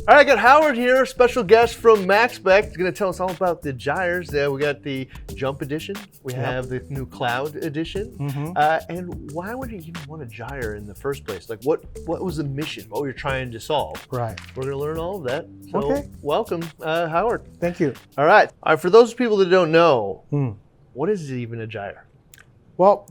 All right, I got Howard here, special guest from Maxspect. He's going to tell us all about the gyres. We got the Jump Edition. We have the new Cloud Edition. And why would you even want a gyre in the first place? Like, what was the mission? What were you trying to solve? Right. We're going to learn all of that. So, welcome, Howard. Thank you. All right. For those people that don't know, what is even a gyre? Well,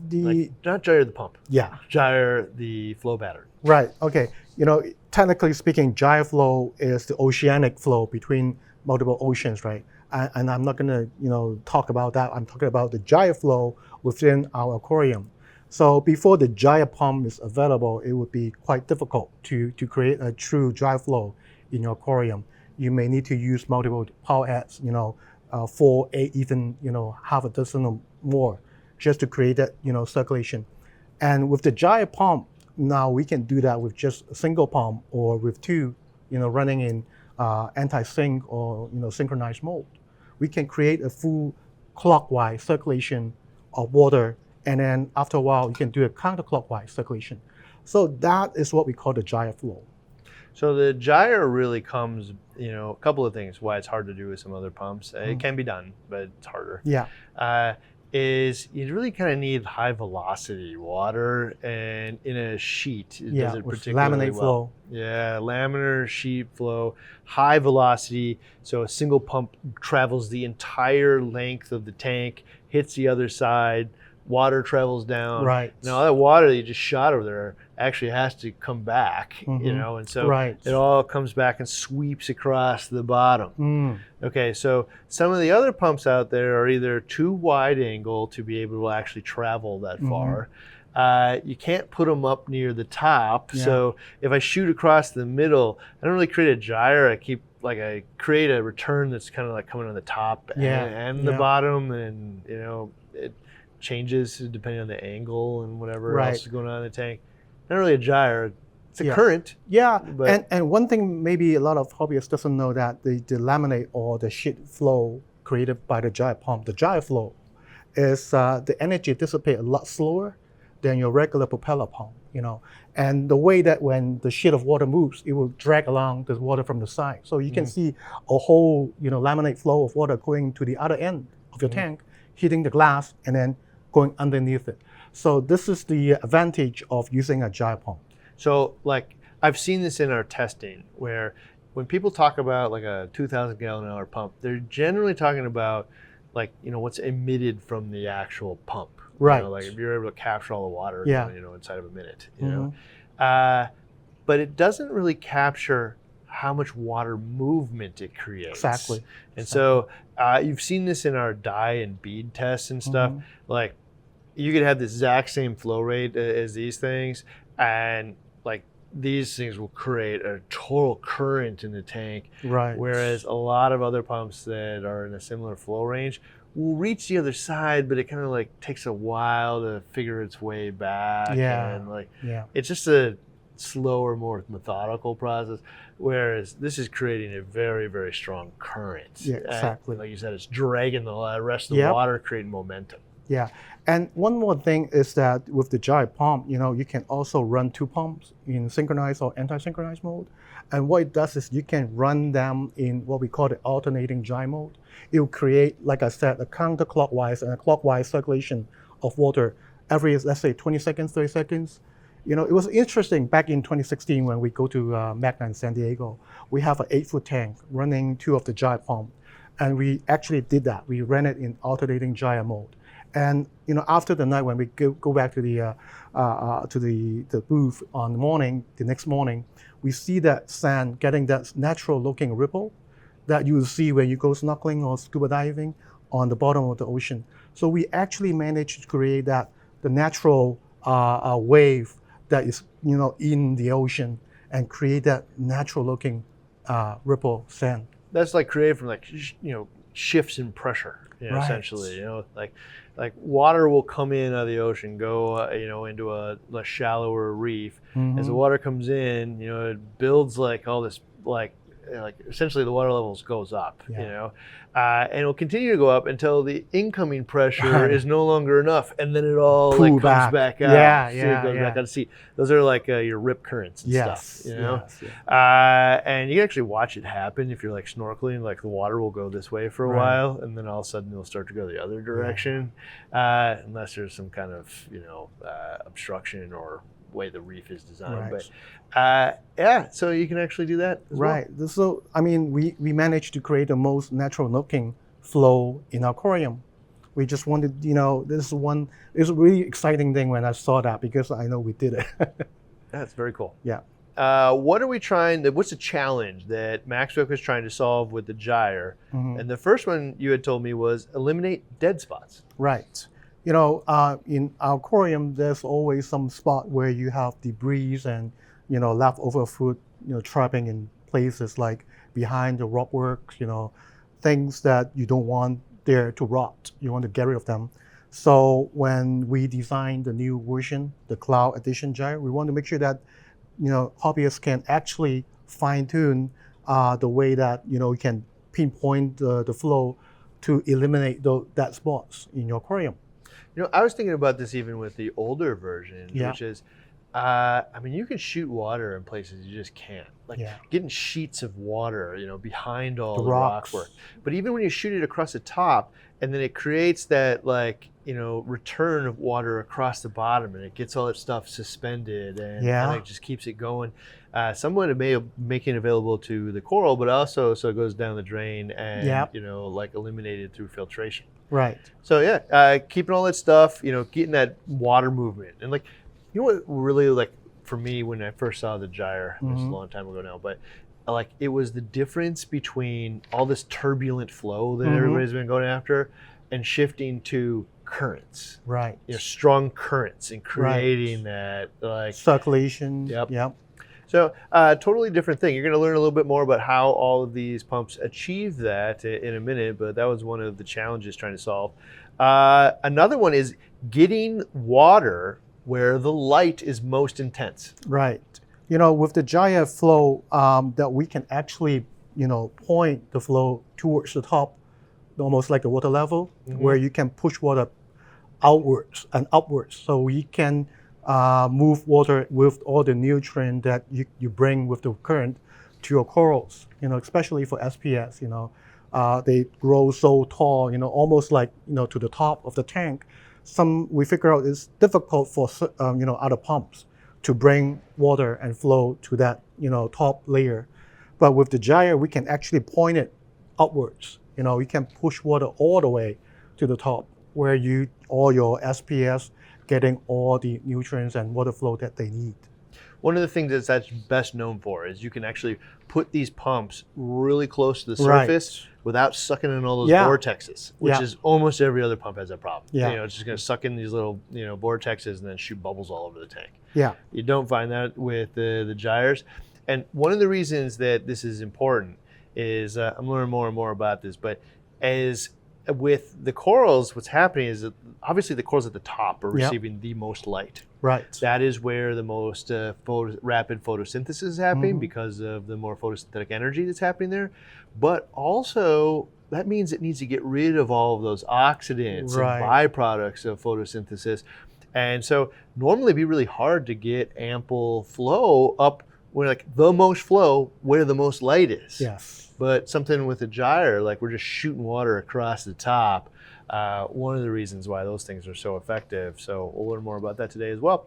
not gyre the pump. Yeah. Gyre the flow pattern. Right. Okay. You know, technically speaking, gyre flow is the oceanic flow between multiple oceans, right? And I'm not going to, talk about that. I'm talking about the gyre flow within our aquarium. So before the gyre pump is available, it would be quite difficult to create a true gyre flow in your aquarium. You may need to use multiple power heads, 4, 8, even, half a dozen or more, just to create that, circulation. And with the gyre pump, now we can do that with just a single pump or with two, running in anti-sync or synchronized mode. We can create a full clockwise circulation of water, and then after a while you can do a counterclockwise circulation. So that is what we call the gyre flow. So the gyre really comes, a couple of things why it's hard to do with some other pumps. It can be done, but it's harder. Yeah. Is you really kind of need high velocity water, and in a sheet it does it particularly laminate flow. Yeah, laminar sheet flow, high velocity, so a single pump travels the entire length of the tank, hits the other side, water travels down. Right. Now that water that you just shot over there actually has to come back, and so it all comes back and sweeps across the bottom. Okay, so some of the other pumps out there are either too wide angle to be able to actually travel that far. You can't put them up near the top. So if I shoot across the middle, I don't really create a gyre. I create a return that's kind of like coming on the top and the bottom, and it changes depending on the angle and whatever else is going on in the tank. Not really a gyre, it's a current. Yeah, and one thing maybe a lot of hobbyists doesn't know that the laminate or the sheet flow created by the gyre pump, the gyre flow, is the energy dissipate a lot slower than your regular propeller pump, And the way that when the sheet of water moves, it will drag along the water from the side. So you can see a whole, laminate flow of water going to the other end of your tank, hitting the glass, and then going underneath it. So this is the advantage of using a gyre pump. So I've seen this in our testing where when people talk about like a 2,000 gallon an hour pump, they're generally talking about what's emitted from the actual pump. Right. If you're able to capture all the water, inside of a minute, but it doesn't really capture how much water movement it creates. Exactly. And so you've seen this in our dye and bead tests and stuff. Like you could have the exact same flow rate as these things, and these things will create a total current in the tank. Right. Whereas a lot of other pumps that are in a similar flow range will reach the other side, but it kind of takes a while to figure its way back. And it's just a slower, more methodical process. Whereas this is creating a very, very strong current. Yeah, exactly. And like you said, it's dragging the rest of the water, creating momentum. Yeah, and one more thing is that with the gyre pump, you can also run two pumps in synchronized or anti-synchronized mode. And what it does is you can run them in what we call the alternating gyre mode. It will create, like I said, a counterclockwise and a clockwise circulation of water every, let's say, 20 seconds, 30 seconds. It was interesting back in 2016 when we go to Magna in San Diego. We have an 8-foot tank running two of the gyre pump. And we actually did that. We ran it in alternating gyre mode. And after the night when we go back to the booth on the next morning, we see that sand getting that natural looking ripple that you will see when you go snorkeling or scuba diving on the bottom of the ocean. So we actually managed to create the natural wave that is in the ocean and create that natural looking ripple sand. That's created from shifts in pressure. Essentially, like water will come in out of the ocean, go, into a shallower reef. As the water comes in, it builds all this like essentially the water levels goes up, you know, and it will continue to go up until the incoming pressure is no longer enough, and then it all like comes back out. It goes back out to sea. Those are like your rip currents and stuff, you know. And you can actually watch it happen if you're like snorkeling. Like the water will go this way for a while, and then all of a sudden it'll start to go the other direction, unless there's some kind of obstruction or way the reef is designed. But so you can actually do that as well. So I mean, we managed to create the most natural looking flow in our aquarium. We just wanted, this is it's a really exciting thing when I saw that, because I know we did it. That's very cool. Yeah. What's the challenge that Maxspect was trying to solve with the Gyre? And the first one you had told me was eliminate dead spots. Right. In our aquarium, there's always some spot where you have debris and, leftover food, trapping in places like behind the rockworks, things that you don't want there to rot. You want to get rid of them. So when we designed the new version, the Cloud Edition Gyre, we want to make sure that, hobbyists can actually fine-tune the way that, you can pinpoint the flow to eliminate dead spots in your aquarium. I was thinking about this even with the older version, which is, you can shoot water in places you just can't. Like getting sheets of water, behind all the rock work. But even when you shoot it across the top, and then it creates that return of water across the bottom, and it gets all that stuff suspended, and it just keeps it going. Somewhat it may make it available to the coral, but also so it goes down the drain and eliminated through filtration. Right. So keeping all that stuff, getting that water movement, and what really for me when I first saw the Gyre, this is a long time ago now, but it was the difference between all this turbulent flow that everybody's been going after and shifting to currents. Right. Strong currents and creating that circulation. Yep. So totally different thing. You're going to learn a little bit more about how all of these pumps achieve that in a minute, but that was one of the challenges trying to solve. Another one is getting water where the light is most intense. Right. With the Gyre flow, that we can actually, point the flow towards the top, almost like the water level, where you can push water outwards and upwards. So we can move water with all the nutrient that you bring with the current to your corals, especially for SPS, they grow so tall, almost like, to the top of the tank. We figure out it's difficult for, other pumps to bring water and flow to that, top layer. But with the Gyre, we can actually point it upwards. We can push water all the way to the top, where all your SPS getting all the nutrients and water flow that they need. One of the things that's best known for is you can actually put these pumps really close to the surface without sucking in all those vortexes, which is almost every other pump has that problem. It's just going to suck in these little vortexes and then shoot bubbles all over the tank. You don't find that with the Gyres. And one of the reasons that this is important is, I'm learning more and more about this, but as with the corals, what's happening is that obviously the corals at the top are receiving the most light. Right. That is where the most rapid photosynthesis is happening because of the more photosynthetic energy that's happening there. But also, that means it needs to get rid of all of those oxidants and byproducts of photosynthesis. And so normally it'd be really hard to get ample flow up where the most flow where the most light is. Yes. But something with a Gyre, we're just shooting water across the top. One of the reasons why those things are so effective. So we'll learn more about that today as well.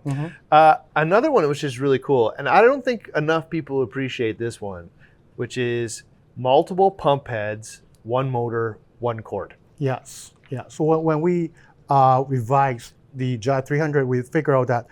Another one which is really cool, and I don't think enough people appreciate this one, which is multiple pump heads, one motor, one cord. Yes. Yeah. So when we revised the Gyre 300, we figured out that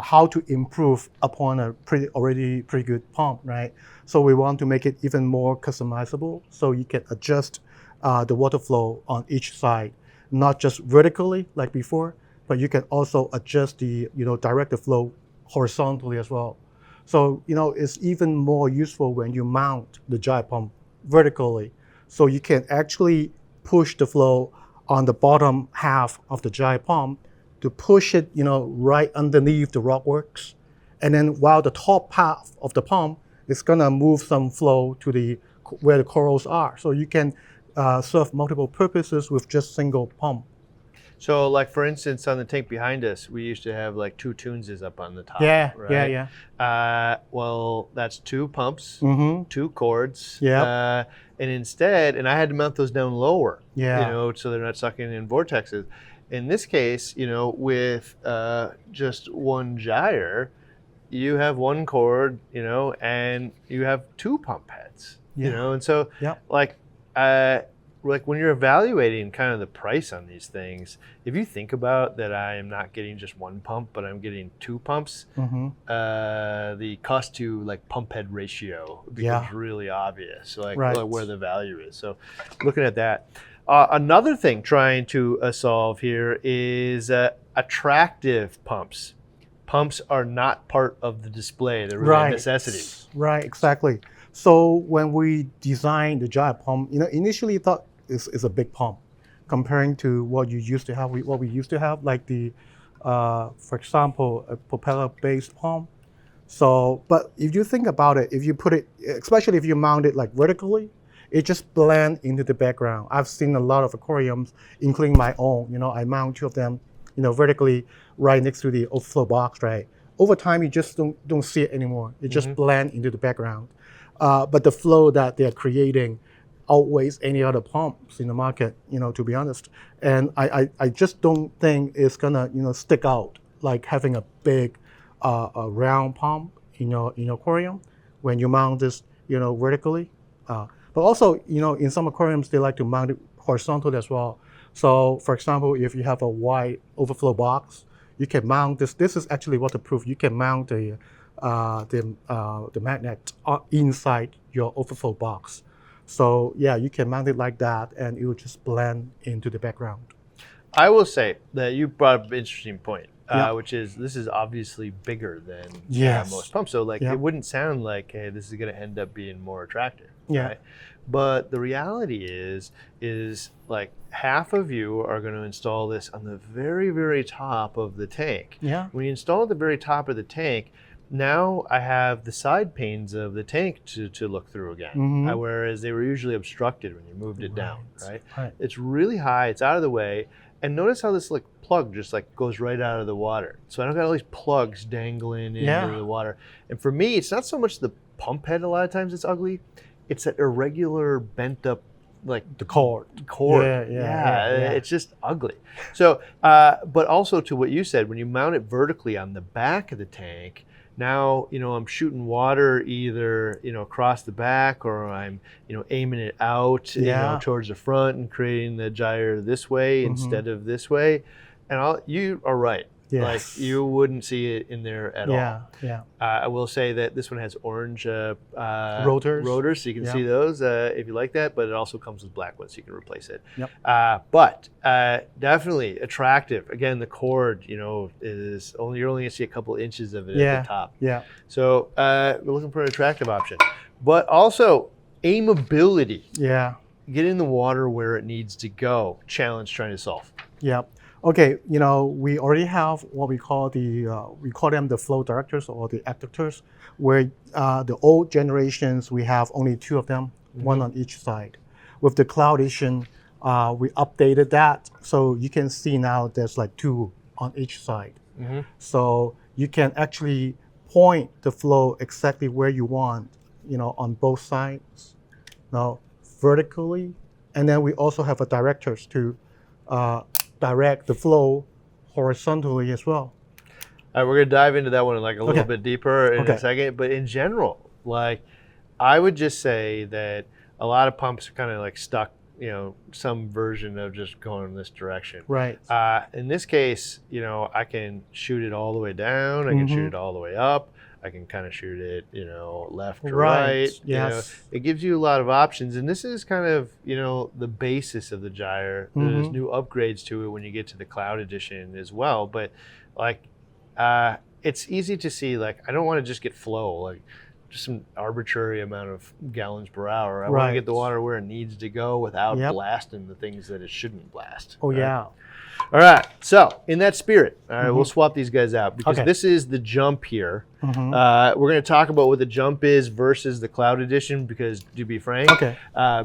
how to improve upon a already pretty good pump, right? So we want to make it even more customizable, so you can adjust the water flow on each side, not just vertically like before, but you can also adjust the direct the flow horizontally as well. So it's even more useful when you mount the Gyre pump vertically, so you can actually push the flow on the bottom half of the Gyre pump to push it right underneath the rockworks, and then while the top half of the pump it's gonna move some flow to where the corals are. So you can serve multiple purposes with just single pump. So like for instance, on the tank behind us, we used to have like 2 Tunses up on the top. Yeah, right? yeah. Well, that's 2 pumps, Mm-hmm. 2 cords. Yeah. And instead, and I had to mount those down lower, Yeah. So they're not sucking in vortexes. In this case, with just one gyre, you have 1 cord, and you have 2 pump heads, and so like when you're evaluating kind of the price on these things, if you think about that I am not getting just 1 pump, but I'm getting 2 pumps, the cost to like pump head ratio becomes really obvious, like where the value is. So looking at that. Another thing trying to solve here is attractive pumps. Pumps are not part of the display. They're really a necessity. Right, exactly. So when we designed the gyre pump, initially thought it's a big pump comparing to what you used to have. What we used to have, like for example, a propeller-based pump. So, but if you think about it, if you put it, especially if you mount it like vertically, it just blends into the background. I've seen a lot of aquariums, including my own. I mount 2 of them, vertically right next to the overflow box, right? Over time, you just don't see it anymore. It just blends into the background. But the flow that they're creating outweighs any other pumps in the market, to be honest. And I just don't think it's gonna, stick out like having a big a round pump in your aquarium when you mount this, vertically. But also, in some aquariums, they like to mount it horizontally as well. So, for example, if you have a wide overflow box, you can mount this. This is actually waterproof. You can mount the magnet inside your overflow box. So, yeah, you can mount it like that, and it will just blend into the background. I will say that you brought up an interesting point, which is this is obviously bigger than most pumps. So, it wouldn't sound like, hey, this is going to end up being more attractive. Yeah. Right? But the reality is like half of you are going to install this on the very, very top of the tank. Yeah. When you install at the very top of the tank, now I have the side panes of the tank to look through again, whereas they were usually obstructed when you moved it down, right? It's really high, it's out of the way, and notice how this plug just goes right out of the water. So I don't got all these plugs dangling into the water. And for me, it's not so much the pump head a lot of times it's ugly, it's that irregular bent up the cord. Yeah. It's just ugly. So, but also to what you said, when you mount it vertically on the back of the tank, now, I'm shooting water either, across the back, or I'm, aiming it out, towards the front and creating the gyre this way instead of this way. And you are right. Yes. You wouldn't see it in there at all. Yeah. I will say that this one has orange rotors, so you can see those if you like that, but it also comes with black ones, so you can replace it. Yep. But definitely attractive. Again, the cord, you're only gonna see a couple inches of it at the top. Yeah. So we're looking for an attractive option, but also aimability. Yeah. Get in the water where it needs to go. Challenge trying to solve. Yeah. Okay, we already have what we call we call them the flow directors or the abductors, where the old generations, we have only 2 of them, 1 on each side. With the cloud edition, we updated that. So you can see now there's 2 on each side. So you can actually point the flow exactly where you want, on both sides, vertically. And then we also have a directors to direct the flow horizontally as well. All right, we're gonna dive into that one a little bit deeper in a second. But in general, I would just say that a lot of pumps are kind of stuck, some version of just going in this direction. Right. In this case, I can shoot it all the way down. I can shoot it all the way up. I can kind of shoot it, left to right. Yes. It gives you a lot of options. And this is kind of, the basis of the gyre. There's new upgrades to it when you get to the cloud edition as well. But it's easy to see, I don't want to just get flow, just some arbitrary amount of gallons per hour. I want to get the water where it needs to go without blasting the things that it shouldn't blast. Oh, yeah. All All right, so in that spirit, all right, we'll swap these guys out because this is the jump here. We're going to talk about what the jump is versus the cloud edition because, to be frank,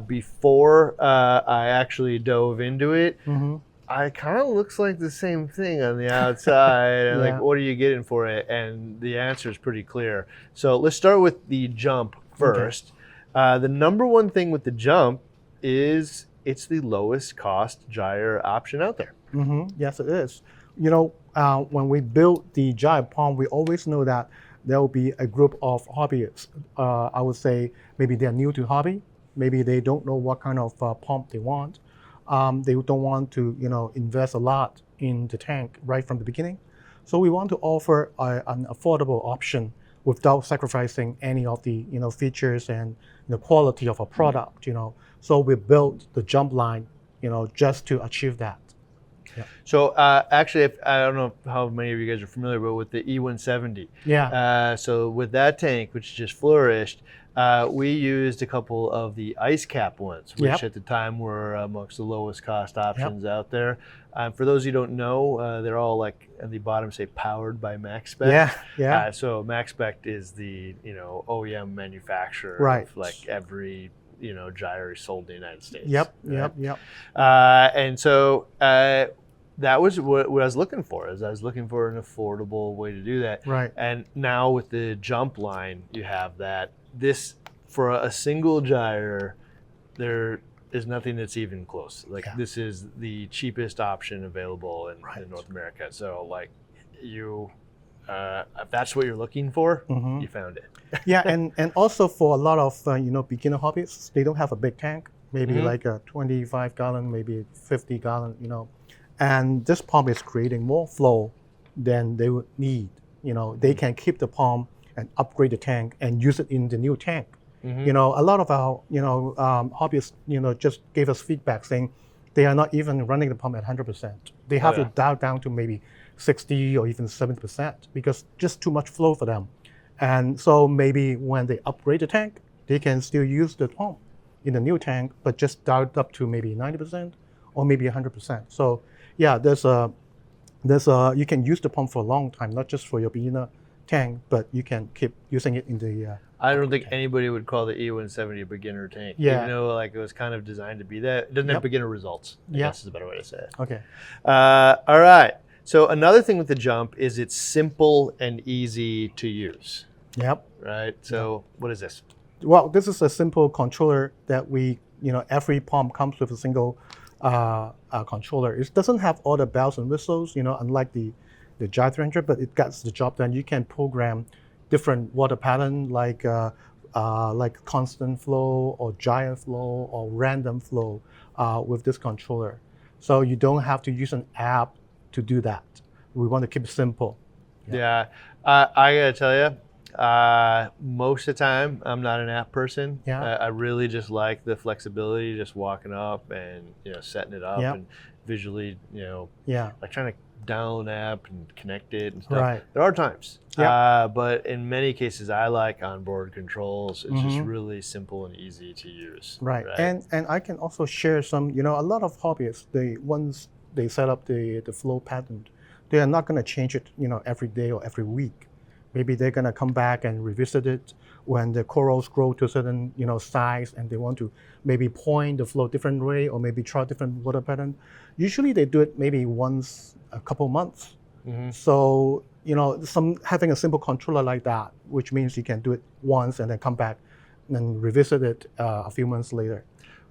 before I actually dove into it, it kind of looks like the same thing on the outside. And like, what are you getting for it? And the answer is pretty clear. So let's start with the jump first. The number one thing with the jump is it's the lowest cost gyre option out there. Yes, it is. You know, when we build the gyre pump, we always know that there will be a group of hobbyists. I would say maybe they're new to hobby. Maybe they don't know what kind of pump they want. They don't want to, you know, invest a lot in the tank right from the beginning. So we want to offer an affordable option without sacrificing any of the, you know, features and the quality of a product. You know, so we built the jump line, you know, just to achieve that. So actually, I don't know how many of you guys are familiar with the E170. So with that tank, which just flourished, we used a couple of the ice cap ones, which at the time were amongst the lowest cost options out there. For those who don't know, they're all like at the bottom say powered by Maxspect. So Maxspect is the, you know, OEM manufacturer of like every, you know, gyre sold in the United States. And so that was what I was looking for. Is I was looking for an affordable way to do that. And now with the jump line, you have that. This for a single gyre, there is nothing that's even close. Like this is the cheapest option available in North America. So like you, if that's what you're looking for, you found it. and also for a lot of you know, beginner hobbyists, they don't have a big tank, maybe like a 25 gallon, maybe 50 gallon, you know, and this pump is creating more flow than they would need. You know, they can keep the pump and upgrade the tank and use it in the new tank. You know, a lot of our, you know, hobbyists, you know, just gave us feedback saying they are not even running the pump at 100%. They have to dial down to maybe 60 or even 70% because just too much flow for them. And so maybe when they upgrade the tank, they can still use the pump in the new tank, but just dial it up to maybe 90% or maybe 100%. So yeah, you can use the pump for a long time, not just for your beginner tank, but you can keep using it in the I don't think anybody would call the E170 a beginner tank. Even though like it was kind of designed to be that. It doesn't have beginner results, I guess is a better way to say it. All right. So another thing with the jump is it's simple and easy to use. Right? So what is this? Well, this is a simple controller that we, you know, every pump comes with a single controller. It doesn't have all the bells and whistles, you know, unlike the Gyre, but it gets the job done. You can program different water pattern like constant flow or giant flow or random flow with this controller. So you don't have to use an app to do that. We want to keep it simple. I gotta tell you, most of the time I'm not an app person. I really just like the flexibility, just walking up and, you know, setting it up and visually, you know, like trying to download an app and connect it and stuff. There are times, but in many cases I like onboard controls. It's just really simple and easy to use. And I can also share some, you know, a lot of hobbyists, once they set up the flow pattern, they are not going to change it, you know, every day or every week. Maybe they're going to come back and revisit it when the corals grow to a certain, you know, size and they want to maybe point the flow different way or maybe try different water pattern. Usually they do it maybe once a couple months. So, you know, having a simple controller like that, which means you can do it once and then come back and revisit it a few months later.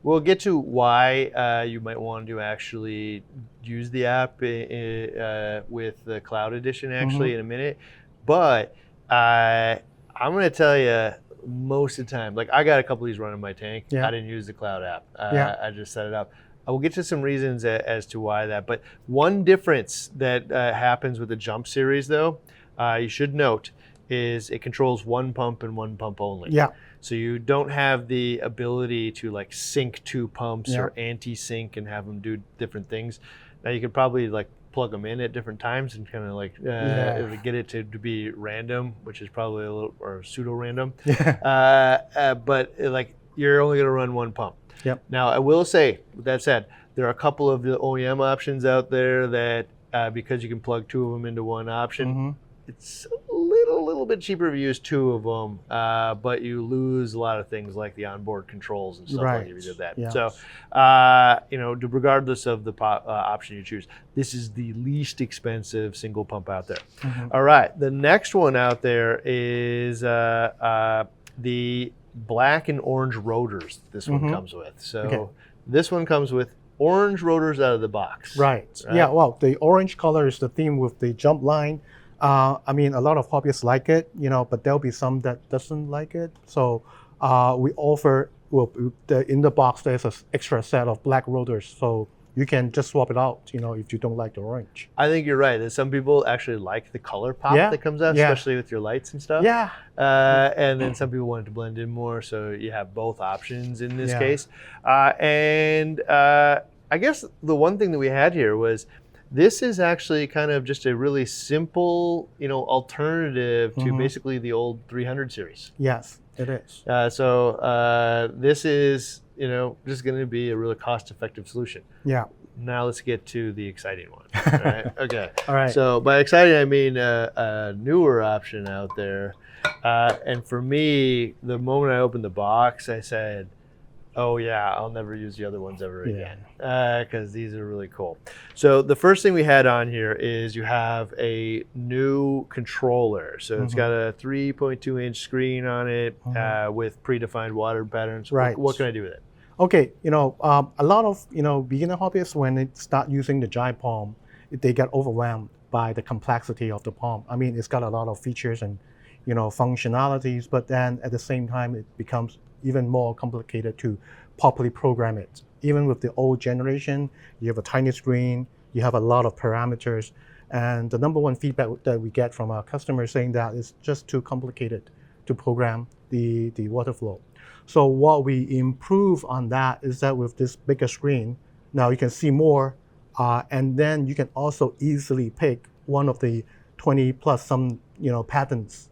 We'll get to why you might want to actually use the app with the cloud edition actually in a minute. But I'm going to tell you, most of the time, like I got a couple of these running in my tank. I didn't use the cloud app. I just set it up. I will get to some reasons as to why that. But one difference that happens with the jump series, though, you should note, is it controls one pump and one pump only. So you don't have the ability to like sync two pumps or anti-sync and have them do different things. Now you could probably like plug them in at different times and kind of like get it to be random, which is probably a little or pseudo random. But like you're only going to run one pump. Now I will say, with that said, There are a couple of the OEM options out there that because you can plug 2 of them into one option, it's a little bit cheaper if you use 2 of them, but you lose a lot of things like the onboard controls and stuff like if you did that. Yes. So, regardless of the option you choose, this is the least expensive single pump out there. All right, the next one out there is the black and orange rotors this one comes with. So this one comes with orange rotors out of the box. Right. Yeah, well, the orange color is the theme with the jump line. I mean, a lot of hobbyists like it, but there'll be some that doesn't like it. So we offer, in the box, there's an extra set of black rotors. So you can just swap it out, if you don't like the orange. I think you're right. That some people actually like the color pop that comes out, especially with your lights and stuff. Yeah. And then some people want it to blend in more, so you have both options in this case. I guess the one thing that we had here was this is actually kind of just a really simple, alternative to basically the old 300 series. Yes, it is. This is, just going to be a really cost-effective solution. Yeah. Now let's get to the exciting one. All right? Okay. All right. So by exciting, I mean a newer option out there. And for me, the moment I opened the box, I said, oh yeah, I'll never use the other ones ever again, because these are really cool. So the first thing we had on here is you have a new controller. So it's got a 3.2-inch screen on it with predefined water patterns. Right. What can I do with it? Okay, a lot of beginner hobbyists, when they start using the Gyre pump, they get overwhelmed by the complexity of the pump. I mean, it's got a lot of features and functionalities, but then at the same time, it becomes even more complicated to properly program it. Even with the old generation, you have a tiny screen, you have a lot of parameters, and the number one feedback that we get from our customers saying that it's just too complicated to program the water flow. So what we improve on that is that with this bigger screen, now you can see more, and then you can also easily pick one of the 20 plus some patterns,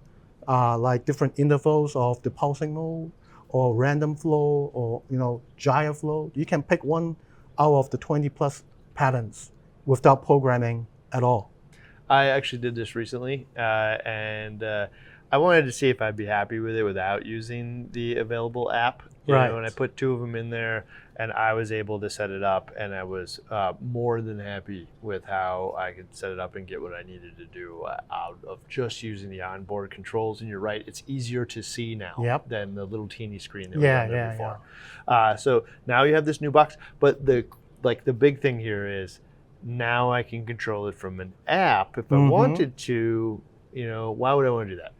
like different intervals of the pulsing mode, or random flow, or gyre flow. You can pick one out of the 20 plus patterns without programming at all. I actually did this recently, and I wanted to see if I'd be happy with it without using the available app. And I put 2 of them in there, and I was able to set it up, and I was more than happy with how I could set it up and get what I needed to do out of just using the onboard controls. And you're right, it's easier to see now than the little teeny screen that was on there before. So now you have this new box, but the big thing here is now I can control it from an app if I wanted to. Why would I want to do that?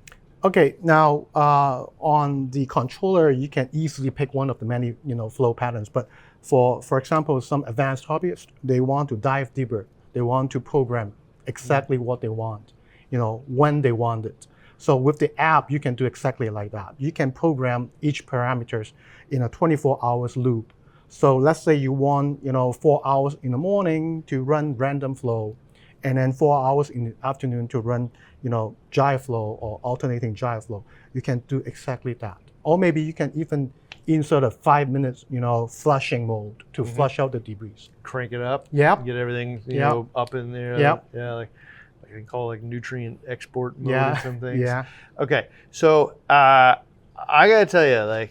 Okay, now on the controller, you can easily pick one of the many flow patterns. But for example, some advanced hobbyists, they want to dive deeper. They want to program exactly what they want, when they want it. So with the app, you can do exactly like that. You can program each parameters in a 24 hours loop. So let's say you want 4 hours in the morning to run random flow, and then 4 hours in the afternoon to run, gyre flow or alternating gyre flow. You can do exactly that. Or maybe you can even insert a 5 minutes, flushing mode to flush out the debris. Crank it up. Yep. Get everything, up in there. Yep. Like I can call it nutrient export mode or some things. Yeah. Okay. So I gotta tell you,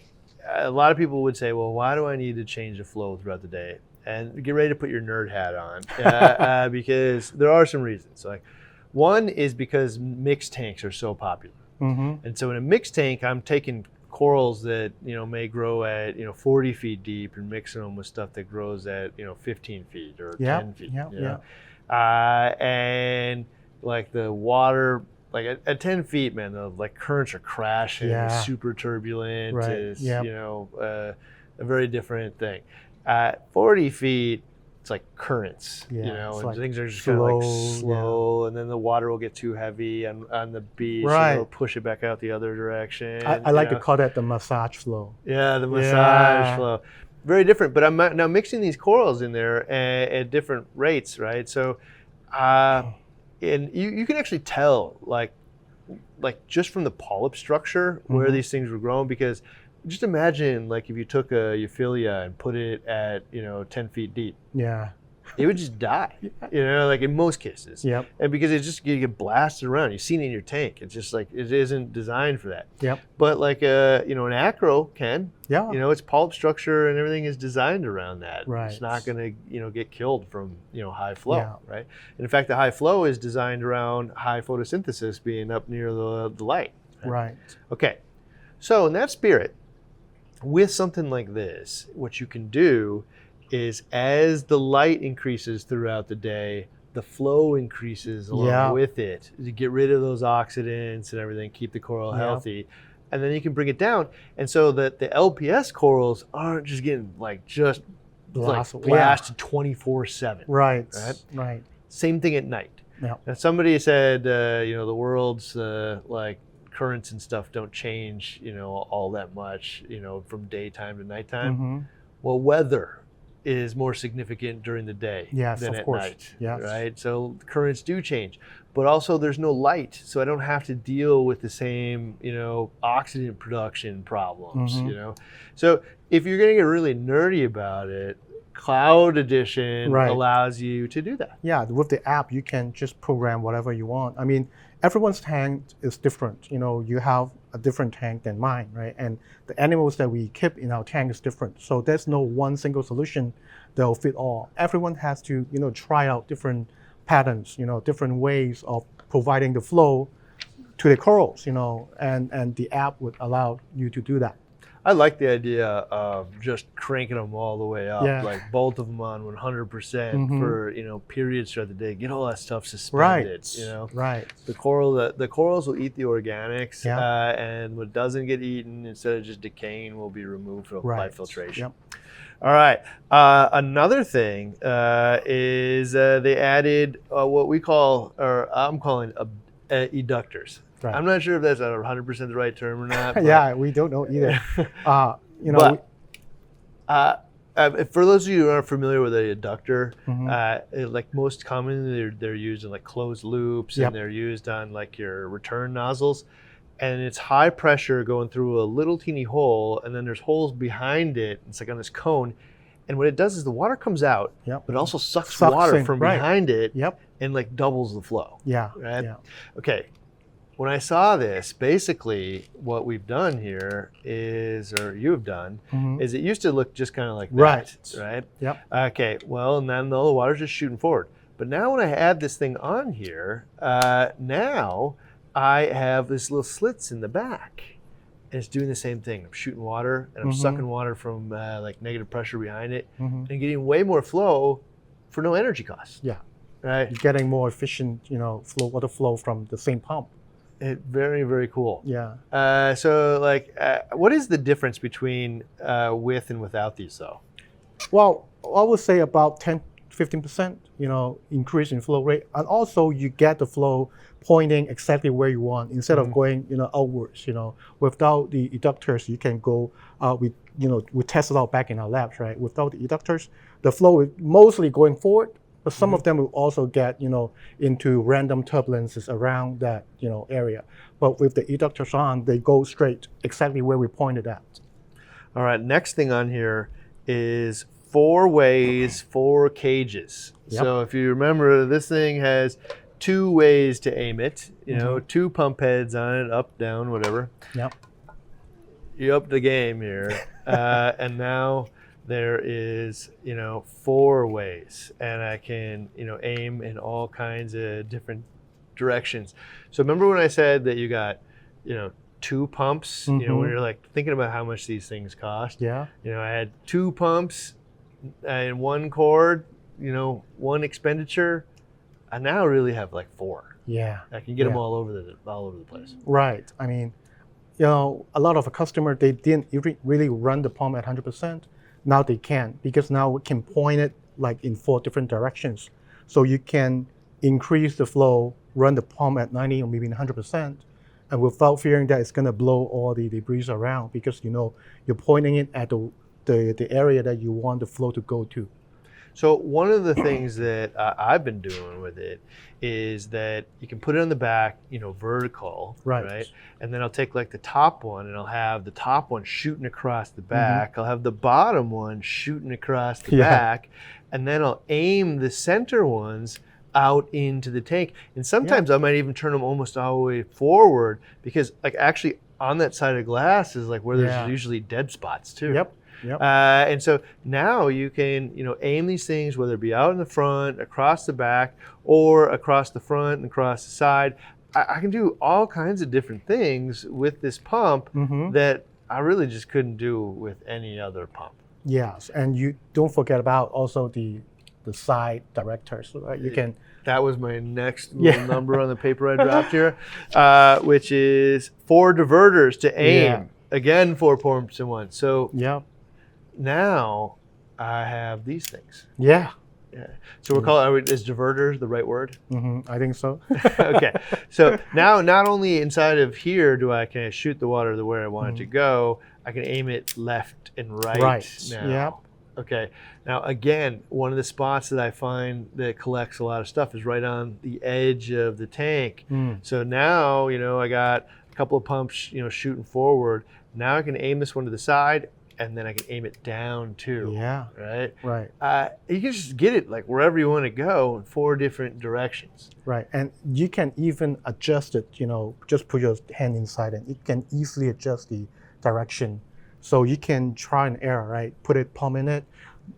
a lot of people would say, well, why do I need to change the flow throughout the day? And get ready to put your nerd hat on, because there are some reasons. One is because mixed tanks are so popular. And so in a mixed tank, I'm taking corals that may grow at 40 feet deep and mixing them with stuff that grows at 15 feet or 10 feet. And the water, at 10 feet, man, the currents are crashing, super turbulent. It's a very different thing. At 40 feet, it's like currents, and things are just kind of slow, and then the water will get too heavy on the beach, and it'll push it back out the other direction. I like to call that the massage flow. Yeah, the massage flow. Very different, but I'm now mixing these corals in there at different rates, right? So, and you can actually tell, just from the polyp structure, where these things were growing, because just imagine like if you took a Euphilia and put it at 10 feet deep. Yeah. It would just die, like in most cases. Yep. And because you get blasted around. You've seen it in your tank. It's just like, it isn't designed for that. Yep. But like, an acro can. Yeah. Its pulp structure and everything is designed around that. Right. It's not going to, get killed from, high flow, Yeah. right? And in fact, the high flow is designed around high photosynthesis being up near the light. Right. Okay. So in that spirit, with something like this, what you can do is as the light increases throughout the day, the flow increases along with it to get rid of those oxidants and everything, keep the coral healthy. And then you can bring it down. And so that the LPS corals aren't just getting blasted 24/7. Right. Right. Right. Same thing at night. Yeah. Now somebody said, the world's currents and stuff don't change, all that much, from daytime to nighttime. Mm-hmm. Well, weather is more significant during the day than at night, right? So currents do change, but also there's no light, so I don't have to deal with the same, oxidant production problems, So if you're gonna get really nerdy about it, Cloud Edition allows you to do that. Yeah, with the app, you can just program whatever you want. I mean, everyone's tank is different. You have a different tank than mine, right? And the animals that we keep in our tank is different. So there's no one single solution that will fit all. Everyone has to, try out different patterns, different ways of providing the flow to the corals, and the app would allow you to do that. I like the idea of just cranking them all the way up, like both of them on 100% for periods throughout the day. Get all that stuff suspended. Right. The corals will eat the organics, and what doesn't get eaten, instead of just decaying, will be removed by filtration. Yep. All right. Another thing is they added what we call, or I'm calling, eductors. Right. I'm not sure if that's 100% the right term or not. Yeah, we don't know either. For those of you who aren't familiar with a adductor, like most commonly they're used in like closed loops, and they're used on like your return nozzles, and it's high pressure going through a little teeny hole, and then there's holes behind it. It's like on this cone, and what it does is the water comes out, but it also sucks water from behind it, and like doubles the flow. Okay. When I saw this, basically what we've done here is, or you've done, is it used to look just kind of like that, right? Yep. Okay, well, and then the water's just shooting forward. But now when I add this thing on here, now I have this little slits in the back. And it's doing the same thing. I'm shooting water, and I'm sucking water from like negative pressure behind it, and getting way more flow for no energy costs. Yeah. Right? You're getting more efficient, water flow from the same pump. Very, very cool. Yeah. So, what is the difference between with and without these, though? Well, I would say about 10-15%, increase in flow rate, and also you get the flow pointing exactly where you want instead of going, outwards. Without the eductors, you can go. We test it out back in our labs, right? Without the eductors, the flow is mostly going forward. But some of them will also get, into random turbulences around that, area. But with the eductors on, they go straight exactly where we pointed at. All right, next thing on here is 4 ways, 4 cages. Yep. So if you remember, this thing has 2 ways to aim it, 2 pump heads on it, up, down, whatever. Yep. You up the game here. And now there is, 4 ways, and I can, aim in all kinds of different directions. So remember when I said that you got, 2 pumps, when you're like thinking about how much these things cost. Yeah. I had 2 pumps and 1 cord, 1 expenditure. I now really have like 4. Yeah. I can get them all over the place. Right. I mean, a lot of a customer, they didn't really run the pump at 100%. Now they can, because now we can point it like in 4 different directions. So you can increase the flow, run the pump at 90 or maybe 100%, and without fearing that it's going to blow all the debris around, because you're pointing it at the area that you want the flow to go to. So one of the things that I've been doing with it is that you can put it on the back, vertical, right? And then I'll take like the top one and I'll have the top one shooting across the back. I'll have the bottom one shooting across the back, and then I'll aim the center ones out into the tank. And sometimes I might even turn them almost all the way forward, because like actually on that side of glass is like where there's usually dead spots too. Yep. And so now you can, aim these things, whether it be out in the front, across the back, or across the front and across the side. I can do all kinds of different things with this pump that I really just couldn't do with any other pump. Yes, and you don't forget about also the side directors, right? You can. That was my next little number on the paper I dropped here, which is 4 diverters to aim. Yeah. Again, 4 pumps in one. So now I have these things. Yeah. So we're calling, is diverter the right word? I think so. Okay. So now not only inside of here can I shoot the water the way I want it to go, I can aim it left and right now. Yep. Okay. Now again, one of the spots that I find that collects a lot of stuff is right on the edge of the tank. So now, I got a couple of pumps, shooting forward. Now I can aim this one to the side, and then I can aim it down too. Yeah. Right. You can just get it like wherever you want to go in 4 different directions. Right, and you can even adjust it. Just put your hand inside, and it can easily adjust the direction. So you can try and error, right? Put a pump in it,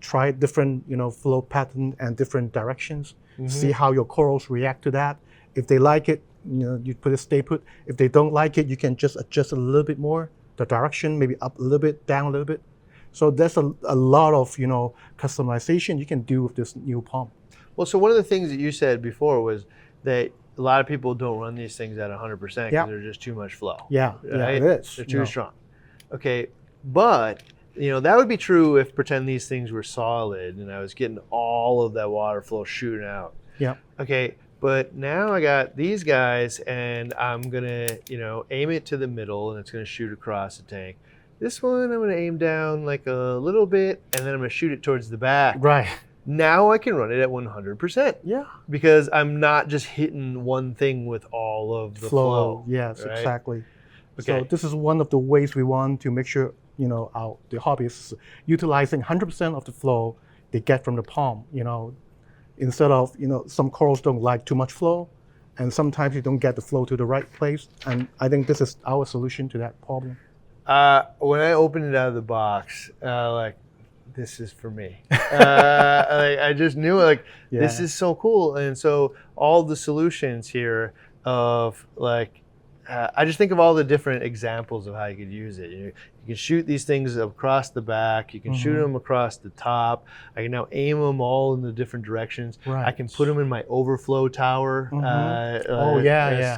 try different, flow pattern and different directions. See how your corals react to that. If they like it, you put it stay put. If they don't like it, you can just adjust a little bit more. The direction, maybe up a little bit, down a little bit. So there's a lot of customization you can do with this new pump. Well, so one of the things that you said before was that a lot of people don't run these things at 100% because they're just too much flow. Yeah, right? It is. They're too strong. Okay, but that would be true if pretend these things were solid and I was getting all of that water flow shooting out. Yeah. Okay. But now I got these guys, and I'm gonna, aim it to the middle, and it's gonna shoot across the tank. This one, I'm gonna aim down like a little bit, and then I'm gonna shoot it towards the back. Right. Now I can run it at 100%. Yeah. Because I'm not just hitting one thing with all of the flow. Yes, right? Exactly. Okay. So this is one of the ways we want to make sure, the hobbyists utilizing 100% of the flow they get from the pump, Instead of, some corals don't like too much flow, and sometimes you don't get the flow to the right place. And I think this is our solution to that problem. When I opened it out of the box, this is for me. I just knew this is so cool. And so all the solutions here of I just think of all the different examples of how you could use it. You can shoot these things across the back. You can shoot them across the top. I can now aim them all in the different directions. Right. I can put them in my overflow tower.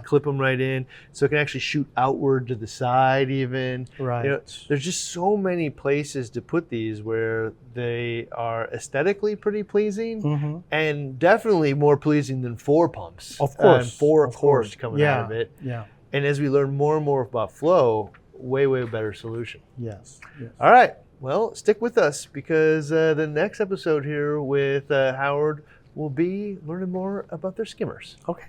Clip them right in. So it can actually shoot outward to the side even. Right. There's just so many places to put these where they are aesthetically pretty pleasing and definitely more pleasing than 4 pumps. Of course. And 4 cords coming out of it. Yeah. And as we learn more and more about flow, way better solution. Yes. All right. Well, stick with us because the next episode here with Howard will be learning more about their skimmers. Okay.